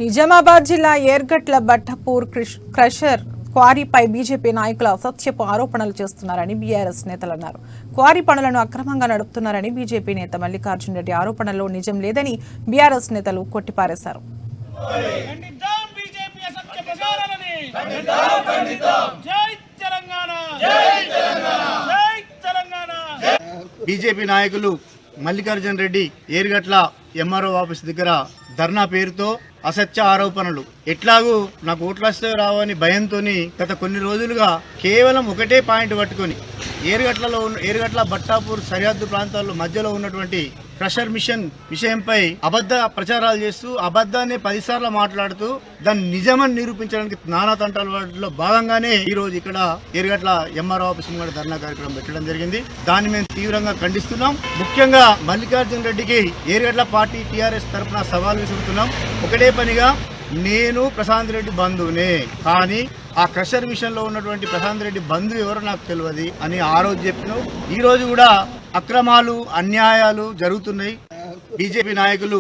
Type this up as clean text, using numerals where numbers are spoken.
నిజామాబాద్ జిల్లా Yergatla బట్టపూర్ crusher క్వారీపై BJP నాయకులు అసత్యపు ఆరోపణలు చేస్తున్నారని బీఆర్ఎస్ నేతలు అన్నారు. క్వారీ పనులను అక్రమంగా నడుపుతున్నారని బీజేపీ నేత మల్లికార్జున్ రెడ్డి ఆరోపణల్లో నిజం లేదని బీఆర్ఎస్ నేతలు కొట్టిపారేశారు. బీజేపీ నాయకులు మల్లికార్జున్ రెడ్డి ఏర్గట్ల ఎంఆర్ఓ ఆఫీస్ దగ్గర ధర్నా పేరుతో అసత్య ఆరోపణలు, ఎట్లాగూ నాకు ఓట్లు వస్తే రావని భయంతో గత కొన్ని రోజులుగా కేవలం ఒకటే పాయింట్ పట్టుకొని ఏర్గట్ల బట్టాపూర్ సరిహద్దు ప్రాంతాల్లో మధ్యలో ఉన్నటువంటి క్రషర్ మిషన్ విషయంపై అబద్ధ ప్రచారాలు చేస్తూ అబద్ధాన్ని 10 సార్లు మాట్లాడుతూ దాన్ని నిజమని నిరూపించడానికి నానా తంటాల వాటిలో భాగంగానే ఈ రోజు ఇక్కడ ఏర్గట్ల ఎంఆర్ఓ ఆఫీస్ ముందు ధర్నా కార్యక్రమం పెట్టడం జరిగింది. దాన్ని మేము తీవ్రంగా ఖండిస్తున్నాం. ముఖ్యంగా మల్లికార్జున్ రెడ్డికి ఏర్గట్ల పార్టీ టీఆర్ఎస్ తరఫున సవాల్ విసురుతున్నాం. ఒకటే పనిగా నేను ప్రశాంత్ రెడ్డి బంధువునే, కానీ ఆ క్రషర్ మిషన్ లో ఉన్నటువంటి ప్రశాంత్ రెడ్డి బంధువు ఎవరో నాకు తెలియదు అని ఆ రోజు చెప్పినావు. ఈ రోజు కూడా అక్రమాలు అన్యాయాలు జరుగుతున్నాయి. బీజేపీ నాయకులు